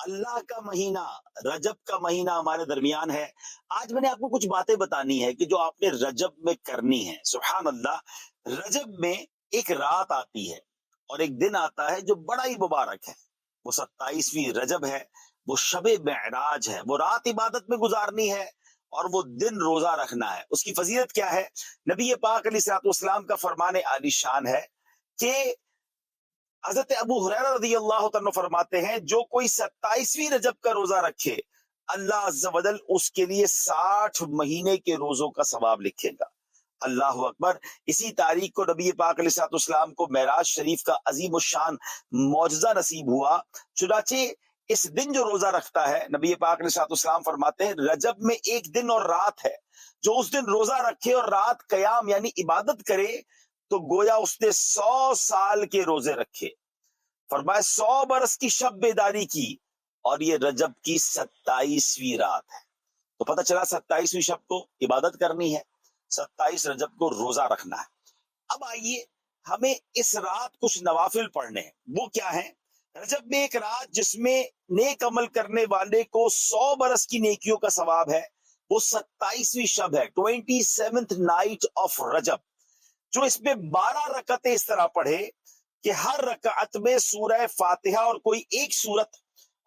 اللہ کا مہینہ رجب کا مہینہ ہمارے درمیان ہے. آج میں نے آپ کو کچھ باتیں بتانی ہے کہ جو آپ نے رجب میں کرنی ہے. سبحان اللہ. رجب میں ایک رات آتی ہے اور ایک دن آتا ہے جو بڑا ہی مبارک ہے. وہ 27ویں رجب ہے، وہ شب معراج ہے. وہ رات عبادت میں گزارنی ہے اور وہ دن روزہ رکھنا ہے. اس کی فضیلت کیا ہے؟ نبی پاک علیہ الصلوۃ والسلام کا فرمان عالی شان ہے کہ حضرت ابو ہریرہ رضی اللہ عنہ فرماتے ہیں جو کوئی 27ویں رجب کا روزہ رکھے اللہ عز و جل اس کے لیے 60 مہینے کے روزوں کا ثواب لکھے گا. اللہ اکبر. اسی تاریخ کو نبی پاک علیہ الصلوۃ والسلام کو معراج شریف کا عظیم الشان معجزہ نصیب ہوا. چنانچہ اس دن جو روزہ رکھتا ہے، نبی پاک علیہ الصلوۃ والسلام فرماتے ہیں رجب میں ایک دن اور رات ہے، جو اس دن روزہ رکھے اور رات قیام یعنی عبادت کرے تو گویا اس نے 100 سال کے روزے رکھے. فرمایا 100 برس کی شب بیداری کی، اور یہ رجب کی 27ویں رات ہے. تو پتہ چلا 27ویں شب کو عبادت کرنی ہے، 27 رجب کو روزہ رکھنا ہے. اب آئیے ہمیں اس رات کچھ نوافل پڑھنے ہیں. وہ کیا ہیں؟ رجب میں ایک رات جس میں نیک عمل کرنے والے کو 100 برس کی نیکیوں کا ثواب ہے، وہ 27ویں شب ہے، 27th نائٹ آف رجب، جو اس میں 12 رکعتیں اس طرح پڑھے کہ ہر رکعت میں سورہ فاتحہ اور کوئی ایک سورت،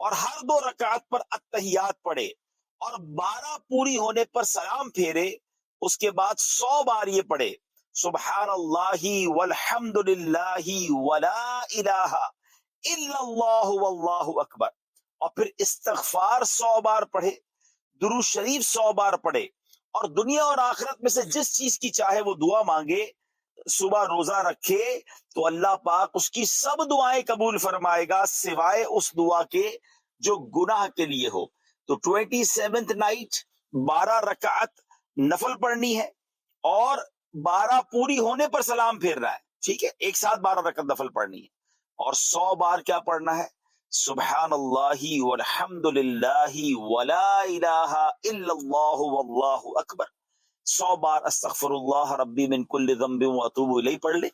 اور ہر 2 رکعت پر التحیات پڑھے، اور 12 پوری ہونے پر سلام پھیرے. اس کے بعد 100 بار یہ پڑھے سبحان اللہ والحمد للہ ولا الہ الا اللہ واللہ اکبر، اور پھر استغفار 100 بار پڑھے، درود شریف 100 بار پڑھے، اور دنیا اور آخرت میں سے جس چیز کی چاہے وہ دعا مانگے. صبح روزہ رکھے تو اللہ پاک اس کی سب دعائیں قبول فرمائے گا سوائے اس دعا کے جو گناہ کے لیے ہو. تو 27th نائٹ 12 رکعت نفل پڑھنی ہے اور 12 پوری ہونے پر سلام پھیر رہا ہے. ٹھیک ہے، ایک ساتھ 12 رکعت نفل پڑھنی ہے، اور 100 بار کیا پڑھنا ہے؟ سبحان اللہ والحمد للہ ولا الہ الا اللہ واللہ اکبر. 100 بار استغفر اللہ ربی من کل ذنب واتوب الیہ پڑھ لے.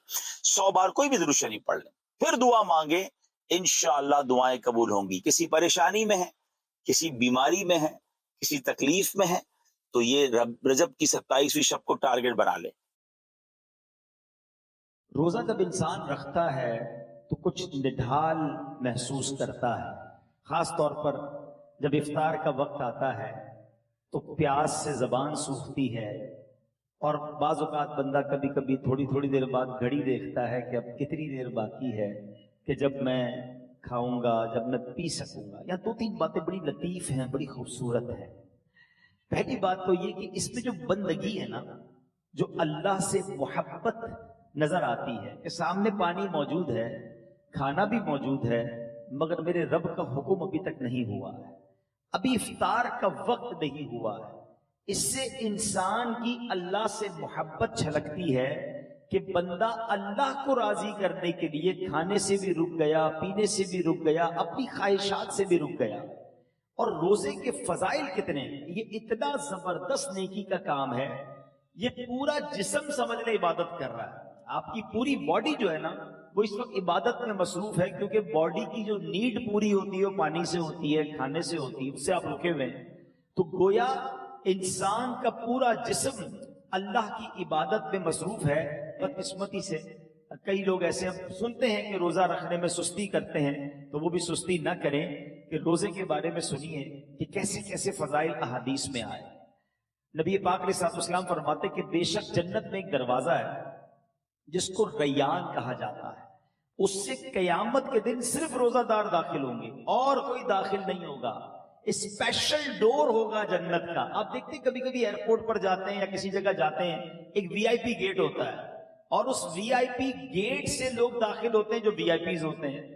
100 بار کوئی بھی درود شریف پڑھ لے، پھر دعا مانگے، انشاءاللہ دعائیں قبول ہوں گی. کسی پریشانی میں ہے، کسی بیماری میں ہے، کسی تکلیف میں ہے، تو یہ رجب کی 27ویں شب کو ٹارگٹ بنا لے. روزہ جب انسان رکھتا ہے تو کچھ نڈھال محسوس کرتا ہے، خاص طور پر جب افطار کا وقت آتا ہے تو پیاس سے زبان سوکھتی ہے، اور بعض اوقات بندہ کبھی کبھی تھوڑی تھوڑی دیر بعد گھڑی دیکھتا ہے کہ اب کتنی دیر باقی ہے کہ جب میں کھاؤں گا، جب میں پی سکوں گا. یا 2-3 باتیں بڑی لطیف ہیں، بڑی خوبصورت ہیں. پہلی بات تو یہ کہ اس میں جو بندگی ہے نا، جو اللہ سے محبت نظر آتی ہے کہ سامنے پانی موجود ہے، کھانا بھی موجود ہے، مگر میرے رب کا حکم ابھی تک نہیں ہوا ہے، ابھی افطار کا وقت نہیں ہوا ہے. اس سے انسان کی اللہ سے محبت چھلکتی ہے کہ بندہ اللہ کو راضی کرنے کے لیے کھانے سے بھی رک گیا، پینے سے بھی رک گیا، اپنی خواہشات سے بھی رک گیا. اور روزے کے فضائل کتنے ہیں، یہ اتنا زبردست نیکی کا کام ہے. یہ پورا جسم سمجھ لے عبادت کر رہا ہے. آپ کی پوری باڈی جو ہے نا وہ اس وقت عبادت میں مصروف ہے، کیونکہ باڈی کی جو نیڈ پوری ہوتی ہے وہ پانی سے ہوتی ہے، کھانے سے ہوتی ہے، اس سے آپ رکے ہوئے ہیں. تو گویا انسان کا پورا جسم اللہ کی عبادت میں مصروف ہے. بدقسمتی سے کئی لوگ ایسے ہم سنتے ہیں کہ روزہ رکھنے میں سستی کرتے ہیں، تو وہ بھی سستی نہ کریں کہ روزے کے بارے میں سنیے کہ کیسے کیسے فضائل احادیث میں آئے. نبی پاک علیہ الصلوۃ والسلام فرماتے کہ بے شک جنت میں ایک دروازہ ہے جس کو ریان کہا جاتا ہے، اس سے قیامت کے دن صرف روزہ دار داخل ہوں گے اور کوئی داخل نہیں ہوگا. اسپیشل ڈور ہوگا جنت کا. آپ دیکھتے کبھی کبھی ایئرپورٹ پر جاتے ہیں یا کسی جگہ جاتے ہیں، ایک وی آئی پی گیٹ ہوتا ہے، اور اس وی آئی پی گیٹ سے لوگ داخل ہوتے ہیں جو وی آئی پیز ہوتے ہیں.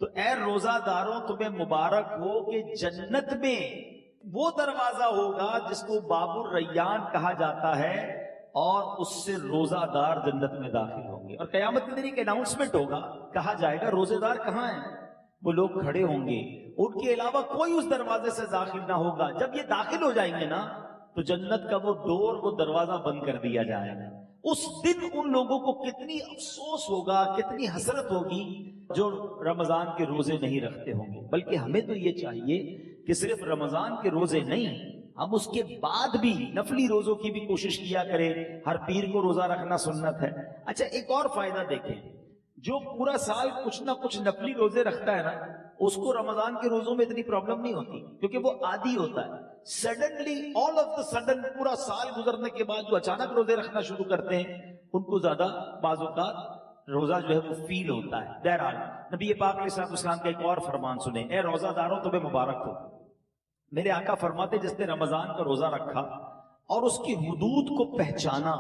تو اے روزہ داروں تمہیں مبارک ہو کہ جنت میں وہ دروازہ ہوگا جس کو باب الریان کہا جاتا ہے، اور اس سے روزہ دار جنت میں داخل ہوں گے. اور قیامت کے دن ایک اناؤنسمنٹ ہوگا، کہا جائے گا روزے دار کہاں ہیں؟ وہ لوگ کھڑے ہوں گے، ان کے علاوہ کوئی اس دروازے سے داخل نہ ہوگا. جب یہ داخل ہو جائیں گے نا تو جنت کا وہ ڈور، وہ دروازہ بند کر دیا جائے گا. اس دن ان لوگوں کو کتنی افسوس ہوگا، کتنی حسرت ہوگی جو رمضان کے روزے نہیں رکھتے ہوں گے۔ بلکہ ہمیں تو یہ چاہیے کہ صرف رمضان کے روزے نہیں، ہم اس کے بعد بھی نفلی روزوں کی بھی کوشش کیا کریں۔ ہر پیر کو روزہ رکھنا سنت ہے۔ اچھا ایک اور فائدہ دیکھیں، جو پورا سال کچھ نہ کچھ نفلی روزے رکھتا ہے نا، اس کو رمضان کے روزوں میں اتنی پرابلم نہیں ہوتی، کیونکہ وہ عادی ہوتا ہے۔ Suddenly all of the sudden پورا سال گزرنے کے بعد جو اچانک روزے رکھنا شروع کرتے ہیں، ان کو زیادہ بعض اوقات روزہ جو ہے وہ فیل ہوتا ہے۔ بہرحال نبی پاک علیہ السلام کا ایک اور فرمان سنیں، اے روزہ داروں تمہیں مبارک ہو۔ میرے آقا فرماتے جس نے رمضان کا روزہ رکھا اور اس کی حدود کو پہچانا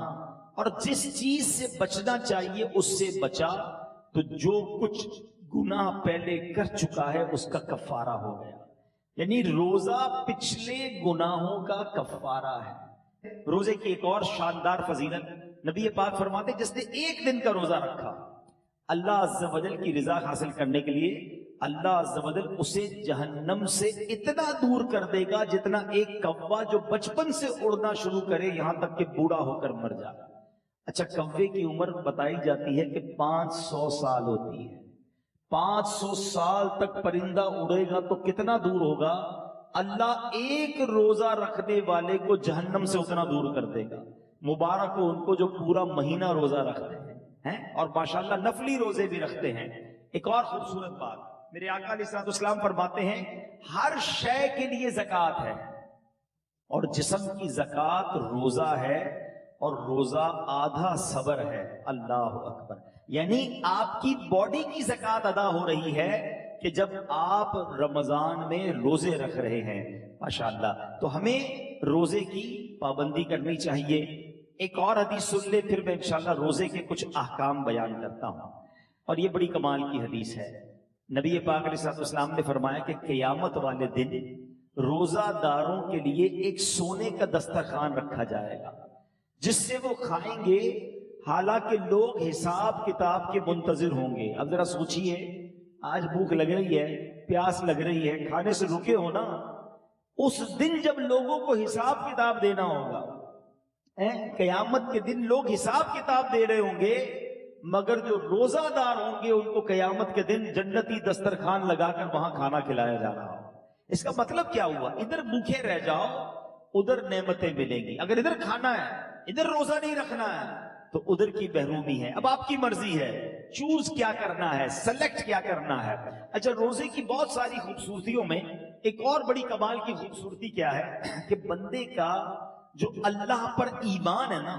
اور جس چیز سے بچنا چاہیے اس سے بچا، تو جو کچھ گناہ پہلے کر چکا ہے اس کا کفارہ ہو گیا۔ یعنی روزہ پچھلے گناہوں کا کفارہ ہے۔ روزے کی ایک اور شاندار فضیلت، نبی پاک فرماتے جس نے ایک دن کا روزہ رکھا، اللہ عز و جل کی رضا حاصل کرنے کے لیے اللہ عز و جل اسے جہنم سے اتنا دور کر دے گا جتنا ایک کوا جو بچپن سے اڑنا شروع کرے یہاں تک کہ بوڑھا ہو کر مر جائے۔ اچھا کوے کی عمر بتائی جاتی ہے کہ 500 سال ہوتی ہے۔ 500 سال تک پرندہ اڑے گا تو کتنا دور ہوگا؟ اللہ ایک روزہ رکھنے والے کو جہنم سے اتنا دور کر دے گا۔ مبارک ہو ان کو جو پورا مہینہ روزہ رکھتے ہیں اور ماشاءاللہ نفلی روزے بھی رکھتے ہیں۔ ایک اور خوبصورت بات، میرے آقا علیہ السلام فرماتے ہیں ہر شے کے لیے زکوٰۃ ہے، اور جسم کی زکوٰۃ روزہ ہے، اور روزہ آدھا صبر ہے۔ اللہ اکبر! یعنی آپ کی باڈی کی زکوٰۃ ادا ہو رہی ہے کہ جب آپ رمضان میں روزے رکھ رہے ہیں۔ ماشاءاللہ، تو ہمیں روزے کی پابندی کرنی چاہیے۔ ایک اور حدیث سن لے، پھر میں انشاءاللہ روزے کے کچھ احکام بیان کرتا ہوں، اور یہ بڑی کمال کی حدیث ہے۔ نبی پاک علیہ السلام نے فرمایا کہ قیامت والے دن روزہ داروں کے لیے ایک سونے کا دسترخوان رکھا جائے گا جس سے وہ کھائیں گے، حالانکہ لوگ حساب کتاب کے منتظر ہوں گے۔ اب ذرا سوچئے، آج بھوک لگ رہی ہے، پیاس لگ رہی ہے، کھانے سے رکے ہو نا، اس دن جب لوگوں کو حساب کتاب دینا ہوگا، قیامت کے دن لوگ حساب کتاب دے رہے ہوں گے، مگر جو روزہ دار ہوں گے ان کو قیامت کے دن جنتی دسترخوان لگا کر وہاں کھانا کھلایا جا رہا ہو۔ اس کا مطلب کیا ہوا؟ ادھر بھوکے رہ جاؤ، ادھر نعمتیں ملیں گی۔ اگر ادھر کھانا ہے، ادھر روزہ نہیں رکھنا ہے، تو ادھر کی محرومی ہے۔ اب آپ کی مرضی ہے، چوز کیا کرنا ہے، سلیکٹ کیا کرنا ہے۔ اچھا، روزے کی بہت ساری خوبصورتیوں میں ایک اور بڑی کمال کی خوبصورتی کیا ہے کہ بندے کا جو اللہ پر ایمان ہے نا،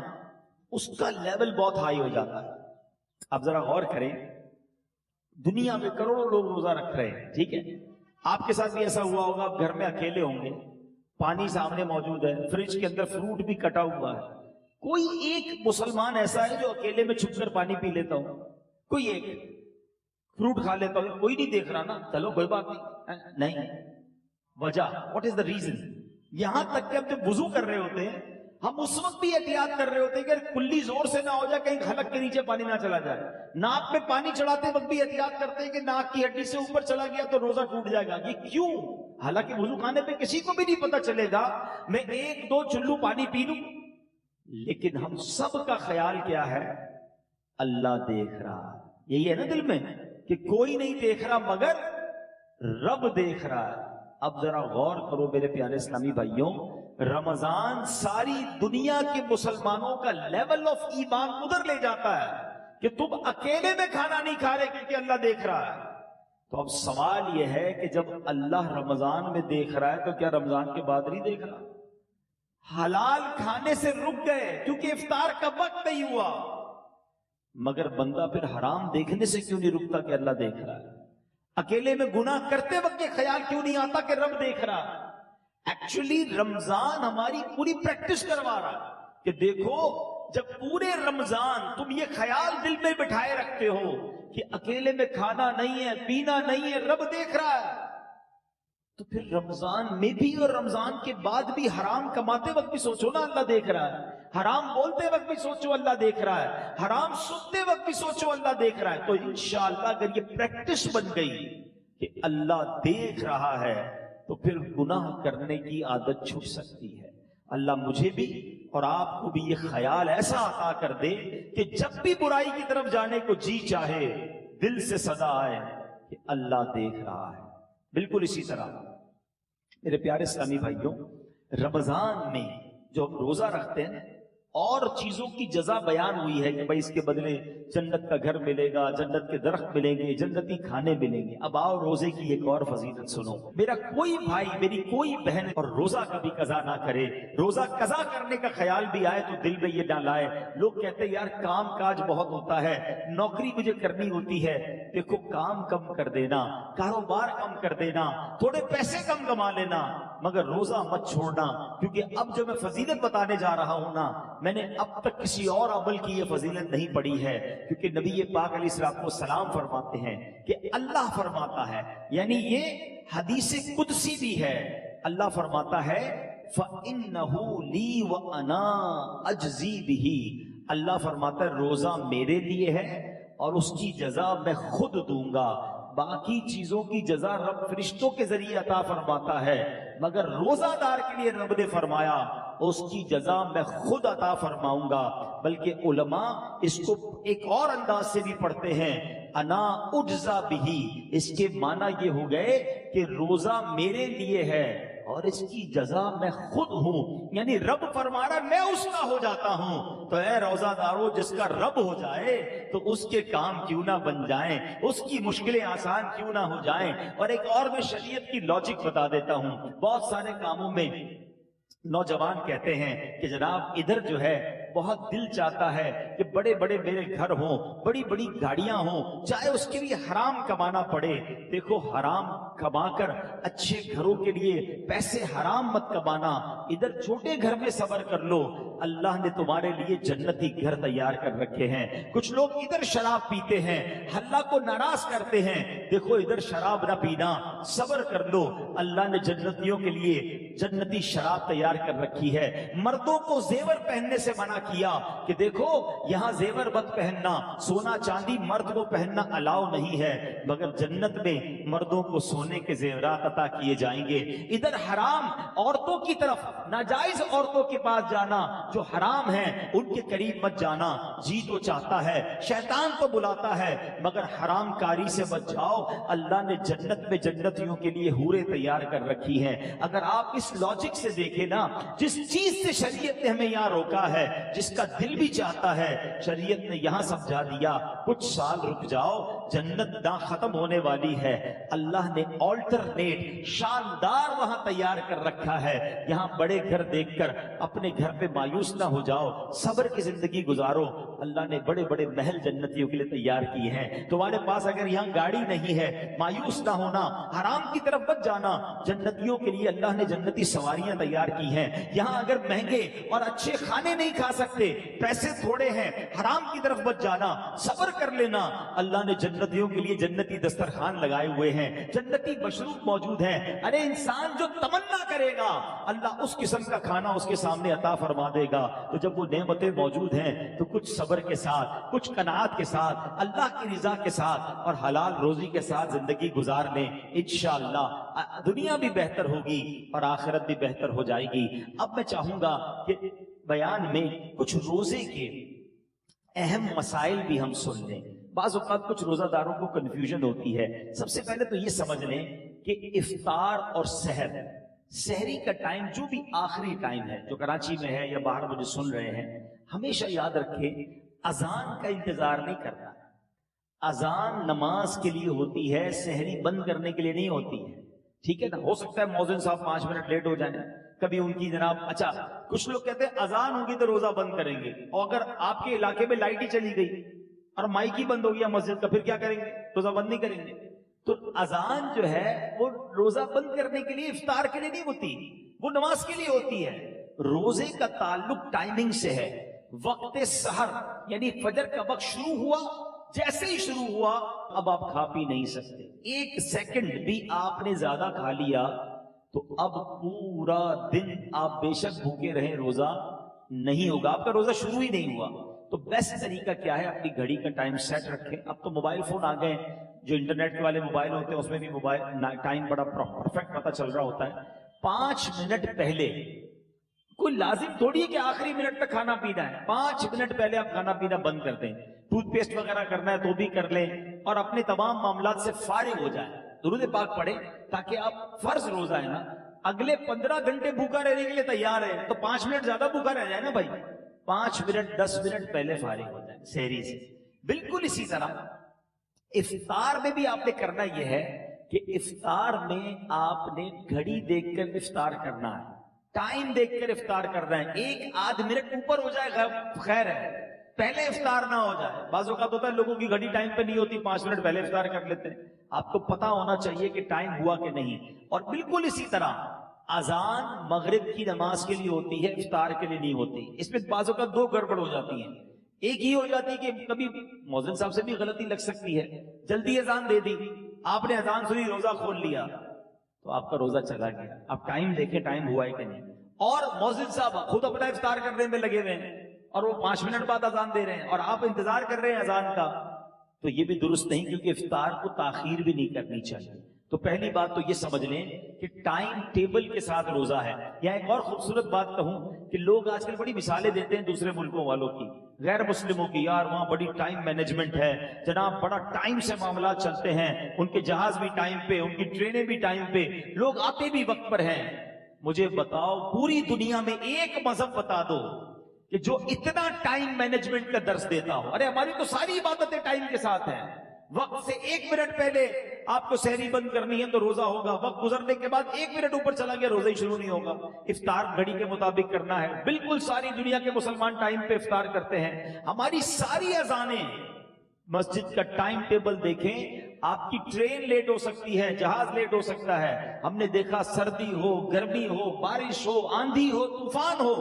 اس کا لیول بہت ہائی ہو جاتا ہے۔ آپ ذرا غور کریں، دنیا میں کروڑوں لوگ روزہ رکھ رہے ہیں، ٹھیک ہے؟ آپ کے ساتھ بھی ایسا ہوا ہوگا، آپ گھر میں اکیلے ہوں گے، پانی سامنے موجود ہے، فریج کے اندر فروٹ بھی کٹا ہوا ہے، کوئی ایک مسلمان ایسا ہے جو اکیلے میں چھپ کر پانی پی لیتا ہو؟ کوئی ایک فروٹ کھا لیتا ہو؟ کوئی نہیں دیکھ رہا نا، چلو کوئی بات نہیں۔ وجہ واٹ از دا ریزن؟ یہاں تک کہ ہم جب وضو کر رہے ہوتے ہیں، ہم اس وقت بھی احتیاط کر رہے ہوتے ہیں کہ کلی زور سے نہ ہو جائے، کہیں حلق کے نیچے پانی نہ چلا جائے۔ ناک میں پانی چڑھاتے وقت بھی احتیاط کرتے ہیں کہ ناک کی ہڈی سے اوپر چلا گیا تو روزہ ٹوٹ جائے گا۔ یہ کیوں؟ حالانکہ وضو خانے پہ کسی کو بھی نہیں پتا چلے گا، میں 1-2 چلو پانی پی لوں، لیکن ہم سب کا خیال کیا ہے؟ اللہ دیکھ رہا۔ یہی ہے نا دل میں کہ کوئی نہیں دیکھ رہا مگر رب دیکھ رہا ہے۔ اب ذرا غور کرو میرے پیارے اسلامی بھائیوں، رمضان ساری دنیا کے مسلمانوں کا لیول آف ایمان ادھر لے جاتا ہے کہ تم اکیلے میں کھانا نہیں کھا رہے کیونکہ اللہ دیکھ رہا ہے۔ تو اب سوال یہ ہے کہ جب اللہ رمضان میں دیکھ رہا ہے تو کیا رمضان کے بعد نہیں دیکھ رہا؟ حلال کھانے سے رک گئے کیونکہ افطار کا وقت نہیں ہوا، مگر بندہ پھر حرام دیکھنے سے کیوں نہیں رکتا کہ اللہ دیکھ رہا ہے؟ اکیلے میں گناہ کرتے وقت یہ خیال کیوں نہیں آتا کہ رب دیکھ رہا ہے؟ ایکچولی رمضان ہماری پوری پریکٹس کروا رہا ہے کہ دیکھو، جب پورے رمضان تم یہ خیال دل میں بٹھائے رکھتے ہو کہ اکیلے میں کھانا نہیں ہے، پینا نہیں ہے، رب دیکھ رہا ہے، تو پھر رمضان میں بھی اور رمضان کے بعد بھی حرام کماتے وقت بھی سوچو نا اللہ دیکھ رہا ہے، حرام بولتے وقت بھی سوچو اللہ دیکھ رہا ہے، حرام سنتے وقت بھی سوچو اللہ دیکھ رہا ہے۔ تو انشاءاللہ اگر یہ پریکٹس بن گئی کہ اللہ دیکھ رہا ہے تو پھر گناہ کرنے کی عادت چھوٹ سکتی ہے۔ اللہ مجھے بھی اور آپ کو بھی یہ خیال ایسا عطا کر دے کہ جب بھی برائی کی طرف جانے کو جی چاہے دل سے صدا آئے کہ اللہ دیکھ رہا ہے. بالکل اسی طرح میرے پیارے اسلامی بھائیوں، رمضان میں جو ہم روزہ رکھتے ہیں اور چیزوں کی جزا بیان ہوئی ہے کہ بھائی اس کے بدلے جنت کا گھر ملے گا، جنت کے درخت ملیں گے، جنتی کھانے ملیں گے. اب آؤ روزے کی ایک اور فضیلت سنو. میرا کوئی بھائی، میری کوئی بہن اور روزہ کبھی قضا نہ کرے. روزہ قضا کرنے کا خیال بھی آئے تو دل میں یہ نہ لائے. لوگ کہتے ہیں یار کام کاج بہت ہوتا ہے، نوکری مجھے کرنی ہوتی ہے. دیکھو کام کم کر دینا، کاروبار کم کر دینا، تھوڑے پیسے کم کما لینا، مگر روزہ مت چھوڑنا. کیونکہ اب جو میں فضیلت بتانے جا رہا ہوں نا، میں نے اب تک کسی اور عمل کی یہ فضیلت نہیں پڑھی ہے. کیونکہ نبی پاک علیہ الصلوۃ والسلام فرماتے ہیں کہ اللہ فرماتا ہے، یعنی یہ حدیث قدسی بھی ہے. اللہ فرماتا ہے فَإِنَّهُ لِي وَأَنَا أَجْزِي بِهِ. اللہ فرماتا ہے روزہ میرے لیے ہے اور اس کی جزا میں خود دوں گا. باقی چیزوں کی جزا رب فرشتوں کے ذریعے عطا فرماتا ہے، مگر روزہ دار کے لیے رب نے فرمایا اس کی جزا میں خود عطا فرماؤں گا. بلکہ علماء اس کو ایک اور انداز سے بھی پڑھتے ہیں، انا اجزا بہی. اس کے معنی یہ ہو گئے کہ روزہ میرے لیے ہے اور اس کی جزا میں خود ہوں. یعنی رب فرما رہا میں اس کا ہو جاتا ہوں. تو اے روزہ دارو، جس کا رب ہو جائے تو اس کے کام کیوں نہ بن جائیں، اس کی مشکلیں آسان کیوں نہ ہو جائیں. اور ایک اور میں شریعت کی لاجک بتا دیتا ہوں. بہت سارے کاموں میں نوجوان کہتے ہیں کہ جناب ادھر جو ہے بہت دل چاہتا ہے کہ بڑے بڑے میرے گھر ہوں، بڑی بڑی گاڑیاں ہوں، چاہے اس کے لیے حرام کمانا پڑے. دیکھو حرام کما کر اچھے گھروں کے لیے پیسے حرام مت کمانا، ادھر چھوٹے گھر میں صبر کر لو. اللہ نے تمہارے لیے جنتی گھر تیار کر رکھے ہیں. کچھ لوگ ادھر شراب پیتے ہیں، اللہ کو ناراض کرتے ہیں. دیکھو ادھر شراب نہ پینا، صبر کر لو. اللہ نے جنتیوں کے لیے جنتی شراب تیار کر رکھی ہے. مردوں کو زیور پہننے سے منع کیا کہ دیکھو یہاں زیور مت پہننا، سونا چاندی مرد کو پہننا الاؤ نہیں ہے، مگر جنت میں مردوں کو سونے کے زیورات عطا کیے جائیں گے. ادھر حرام عورتوں کی طرف، ناجائز عورتوں کے پاس جانا، جو حرام ہیں ان کے قریب مت جانا. جی تو چاہتا ہے، شیطان تو بلاتا ہے، مگر حرام کاری سے بچ جاؤ. اللہ نے جنت میں جنتیوں کے لیے حوریں تیار کر رکھی ہیں. اگر آپ اس لاجک سے دیکھیں نا، جس چیز سے شریعت نے ہمیں یہاں روکا ہے، جس کا دل بھی چاہتا ہے، شریعت نے یہاں سمجھا دیا کچھ سال رک جاؤ، جنت نہ ختم ہونے والی ہے. اللہ نے آلٹرنیٹ شاندار وہاں تیار کر رکھا ہے. یہاں بڑے گھر دیکھ کر اپنے گھر پہ مایوس نہ ہو جاؤ، صبر کی زندگی گزارو. اللہ نے بڑے بڑے محل جنتیوں کے لیے تیار کیے ہیں. تمہارے پاس اگر یہاں گاڑی نہیں ہے، مایوس نہ ہونا، حرام کی طرف مت جانا. جنتیوں کے لیے اللہ نے جنتی سواریاں تیار کی ہیں. یہاں اگر مہنگے اور اچھے کھانے نہیں کھا سکتے، پیسے تھوڑے ہیں، حرام کی طرف مت جانا، صبر کر لینا. اللہ نے جنتیوں کے لیے جنتی دسترخوان لگائے ہوئے ہیں، جنتی مشروب موجود ہیں. ارے انسان جو تمنا کرے گا اللہ اس قسم کا کھانا اس کے سامنے عطا فرما دے گا. تو جب وہ نعمتیں موجود ہیں تو کچھ صبر کے ساتھ، کچھ قناعت کے ساتھ، اللہ کی رضا کے ساتھ اور حلال روزی کے ساتھ زندگی گزار لیں. انشاءاللہ دنیا بھی بہتر ہوگی اور آخرت بھی بہتر ہو جائے گی. اب میں چاہوں گا کہ بیان میں کچھ روزے کے اہم مسائل بھی ہم سن لیں. بعض اوقات کچھ روزہ داروں کو کنفیوژن ہوتی ہے. سب سے پہلے تو یہ سمجھ لیں کہ افطار اور سحر، سحری کا ٹائم جو بھی آخری ٹائم ہے، جو کراچی میں ہے یا باہر مجھے سن رہے ہیں، ہمیشہ یاد رکھیں اذان کا انتظار نہیں کرنا. اذان نماز کے لیے ہوتی ہے، سحری بند کرنے کے لیے نہیں ہوتی ہے. ٹھیک ہے نا؟ ہو سکتا ہے مؤذن صاحب 5 منٹ لیٹ ہو جائیں، کبھی ان کی جناب اچھا کچھ لوگ کہتے ہیں اذان ہوگی تو روزہ بند کریں گے، اور اگر آپ کے علاقے میں لائٹ ہی چلی گئی اور مائک ہی بند ہو گیا مسجد کا، پھر کیا کریں گے؟ روزہ بند نہیں کریں گے. تو اذان جو ہے وہ روزہ بند کرنے کے لیے، افطار کے لیے نہیں ہوتی، وہ نماز کے لیے ہوتی ہے. روزے کا تعلق ٹائمنگ سے ہے. وقت سحر یعنی فجر کا وقت شروع ہوا، جیسے ہی شروع ہوا اب آپ کھا پی نہیں سکتے. 1 سیکنڈ بھی آپ نے زیادہ کھا لیا تو اب پورا دن آپ بے شک بھوکے رہیں، روزہ نہیں ہوگا، آپ کا روزہ شروع ہی نہیں ہوا. تو بیسٹ طریقہ کیا ہے؟ اپنی گھڑی کا ٹائم سیٹ رکھیں. اب تو موبائل فون آ گئے، جو انٹرنیٹ والے موبائل ہوتے ہیں اس میں بھی موبائل ٹائم بڑا پرفیکٹ پتہ چل رہا ہوتا ہے. 5 منٹ پہلے کوئی لازم تھوڑی ہے کہ آخری منٹ تک کھانا پینا ہے. 5 منٹ پہلے آپ کھانا پینا بند کر دیں. ٹوتھ پیسٹ وغیرہ کرنا ہے تو بھی کر لیں اور اپنے تمام معاملات سے فارغ ہو جائیں. درود پاک پڑھیں تاکہ آپ فرض روزہ ہے نا اگلے 15 گھنٹے بھوکا رہنے کے لیے تیار ہے تو 5 منٹ زیادہ بھوکا رہ جائے نا بھائی. 5 منٹ 10 منٹ پہلے فارغ ہو جائے سحری سے. بالکل اسی طرح افطار میں بھی آپ نے کرنا یہ ہے کہ افطار میں آپ نے گھڑی دیکھ کر افطار کرنا ہے, ٹائم دیکھ کر افطار کرنا ہے. 1 منٹ اوپر ہو جائے خیر ہے, پہلے افطار نہ ہو جائے. بعض اوقات ہوتا ہے لوگوں کی گھڑی ٹائم پہ نہیں ہوتی, 5 منٹ پہلے افطار کر لیتے ہیں. آپ کو پتا ہونا چاہیے کہ ٹائم ہوا کہ نہیں. اور بالکل اسی طرح اذان مغرب کی نماز کے لیے ہوتی ہے, افطار کے لیے نہیں ہوتی. اس میں بعض اوقات 2 گڑبڑ ہو جاتی ہیں. ایک ہی ہو جاتی ہے کہ کبھی مؤذن صاحب سے بھی غلطی لگ سکتی ہے, جلدی اذان دے دی, آپ نے اذان سنی روزہ کھول لیا تو آپ کا روزہ چلا گیا. آپ ٹائم دیکھیں ٹائم ہوا ہے کہ نہیں. اور مؤذن صاحب خود اپنا افطار کرنے میں لگے ہوئے ہیں اور وہ 5 منٹ بعد اذان دے رہے ہیں اور آپ انتظار کر رہے ہیں اذان کا, تو یہ بھی درست نہیں, کیونکہ افطار کو تاخیر بھی نہیں کرنی چاہیے. تو پہلی بات تو یہ سمجھ لیں کہ ٹائم ٹیبل کے ساتھ روزہ ہے. یا ایک اور خوبصورت بات کہوں کہ لوگ آج کل بڑی مثالیں دیتے ہیں دوسرے ملکوں والوں کی, غیر مسلموں کی, یار وہاں بڑی ٹائم مینجمنٹ ہے جناب, بڑا ٹائم سے معاملات چلتے ہیں, ان کے جہاز بھی ٹائم پہ, ان کی ٹرینیں بھی ٹائم پہ, لوگ آتے بھی وقت پر ہیں. مجھے بتاؤ پوری دنیا میں ایک مذہب بتا دو کہ جو اتنا ٹائم مینجمنٹ کا درس دیتا ہو. ارے ہماری تو ساری عبادتیں ٹائم کے ساتھ ہیں. وقت سے 1 منٹ پہلے آپ کو سحری بند کرنی ہے تو روزہ ہوگا, وقت گزرنے کے بعد 1 منٹ اوپر چلا گیا روزہ ہی شروع نہیں ہوگا. افطار گھڑی کے مطابق کرنا ہے. بالکل ساری دنیا کے مسلمان ٹائم پہ افطار کرتے ہیں. ہماری ساری اذانیں, مسجد کا ٹائم ٹیبل دیکھیں, آپ کی ٹرین لیٹ ہو سکتی ہے, جہاز لیٹ ہو سکتا ہے. ہم نے دیکھا سردی ہو, گرمی ہو, بارش ہو, آندھی ہو, طوفان ہو,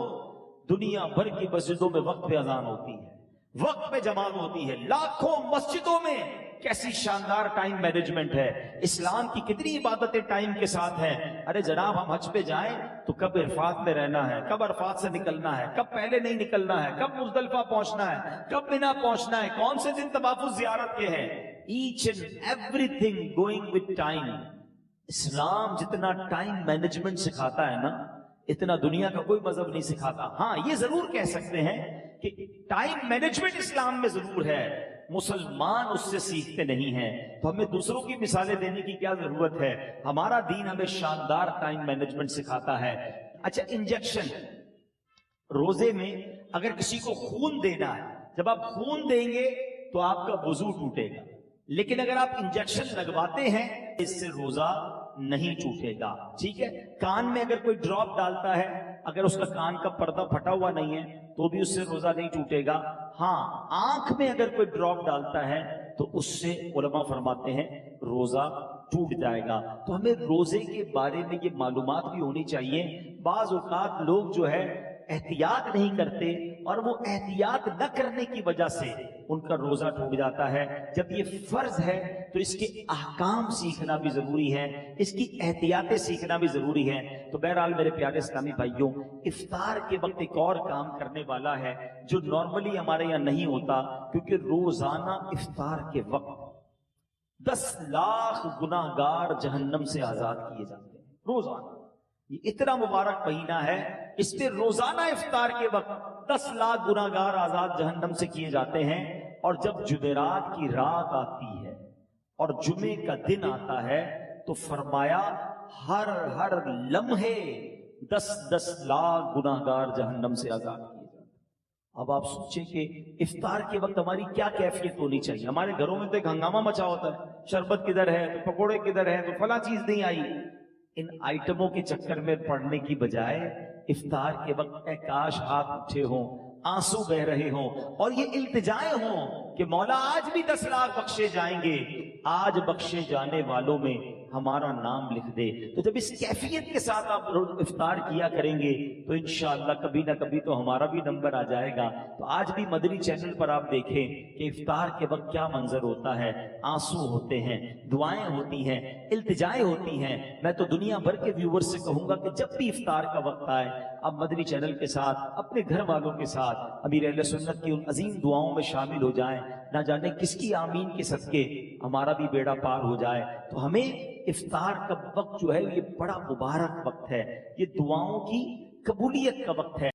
دنیا بھر کی مسجدوں میں وقت پہ اذان ہوتی ہے, وقت پہ جماعت ہوتی ہے. لاکھوں مسجدوں میں کیسی شاندار ٹائم مینجمنٹ ہے. اسلام کی کتنی عبادتیں ٹائم کے ساتھ ہیں. ارے جناب ہم حج پہ جائیں تو کب عرفات میں رہنا ہے, کب عرفات سے نکلنا ہے, کب پہلے نہیں نکلنا ہے, کب مزدلفہ پہنچنا ہے, کب مینا پہنچنا ہے, کون سے دن طواف زیارت کے ہیں. Each and every thing going with time. اسلام جتنا ٹائم مینجمنٹ سکھاتا ہے نا اتنا دنیا کا کوئی مذہب نہیں سکھاتا. ہاں یہ ضرور کہہ سکتے ہیں کہ ٹائم مینجمنٹ اسلام میں ضرور ہے, مسلمان اس سے سیکھتے نہیں ہیں. تو ہمیں دوسروں کی مثالیں دینے کی کیا ضرورت ہے, ہمارا دین ہمیں شاندار ٹائم مینجمنٹ سکھاتا ہے. اچھا انجیکشن, روزے میں اگر کسی کو خون دینا ہے, جب آپ خون دیں گے تو آپ کا وضو ٹوٹے گا, لیکن اگر آپ انجیکشن لگواتے ہیں اس سے روزہ نہیں ٹوٹے گا. ٹھیک ہے, کان میں اگر کوئی ڈراپ ڈالتا ہے, اگر اس کا کان کا پردہ پھٹا ہوا نہیں ہے تو بھی اس سے روزہ نہیں ٹوٹے گا. ہاں آنکھ میں اگر کوئی ڈراپ ڈالتا ہے تو اس سے علماء فرماتے ہیں روزہ ٹوٹ جائے گا. تو ہمیں روزے کے بارے میں یہ معلومات بھی ہونی چاہیے. بعض اوقات لوگ جو ہے احتیاط نہیں کرتے اور وہ احتیاط نہ کرنے کی وجہ سے ان کا روزہ ٹوٹ جاتا ہے. جب یہ فرض ہے تو اس کے احکام سیکھنا بھی ضروری ہے, اس کی احتیاطیں سیکھنا بھی ضروری ہے. تو بہرحال میرے پیارے اسلامی بھائیوں, افطار کے وقت ایک اور کام کرنے والا ہے جو نارملی ہمارے یہاں نہیں ہوتا, کیونکہ روزانہ افطار کے وقت 10 لاکھ گناہگار جہنم سے آزاد کیے جاتے ہیں روزانہ. یہ اتنا مبارک مہینہ ہے, اس پہ روزانہ افطار کے وقت 10 لاکھ گناہگار آزاد جہنم سے کیے جاتے ہیں. اور جب جمعرات کی رات آتی ہے اور جمعے کا دن آتا ہے تو فرمایا ہر لمحے 10 لاکھ گناہگار جہنم سے آزاد کیے جاتے ہیں. اب آپ سوچیں کہ افطار کے وقت ہماری کیا کیفیت ہونی چاہیے. ہمارے گھروں میں تو ایک ہنگامہ مچا ہوتا ہے, شربت کدھر ہے, تو پکوڑے کدھر ہے, تو فلاں چیز نہیں آئی. ان آئٹموں کے چکر میں پڑنے کی بجائے افطار کے وقت اے کاش ہاتھ اٹھے ہوں, آنسو بہ رہے ہوں اور یہ التجائیں ہوں کہ مولا آج بھی 10 لاکھ بخشے جائیں گے, آج بخشے جانے والوں میں ہمارا نام لکھ دے. تو جب اس کیفیت کے ساتھ آپ افطار کیا کریں گے تو انشاءاللہ کبھی نہ کبھی تو ہمارا بھی نمبر آ جائے گا. تو آج بھی مدنی چینل پر آپ دیکھیں کہ افطار کے وقت کیا منظر ہوتا ہے. آنسو ہوتے ہیں, دعائیں ہوتی ہیں, التجائیں ہوتی ہیں. میں تو دنیا بھر کے ویور سے کہوں گا کہ جب بھی افطار کا وقت آئے آپ مدنی چینل کے ساتھ اپنے گھر والوں کے ساتھ امیر اہل سنت کی ان عظیم دعاؤں میں شامل ہو جائیں. نہ جانے کس کی آمین کے صدقے ہمارا بھی بیڑا پار ہو جائے. تو ہمیں افطار کا وقت جو ہے یہ بڑا مبارک وقت ہے, یہ دعاؤں کی قبولیت کا وقت ہے.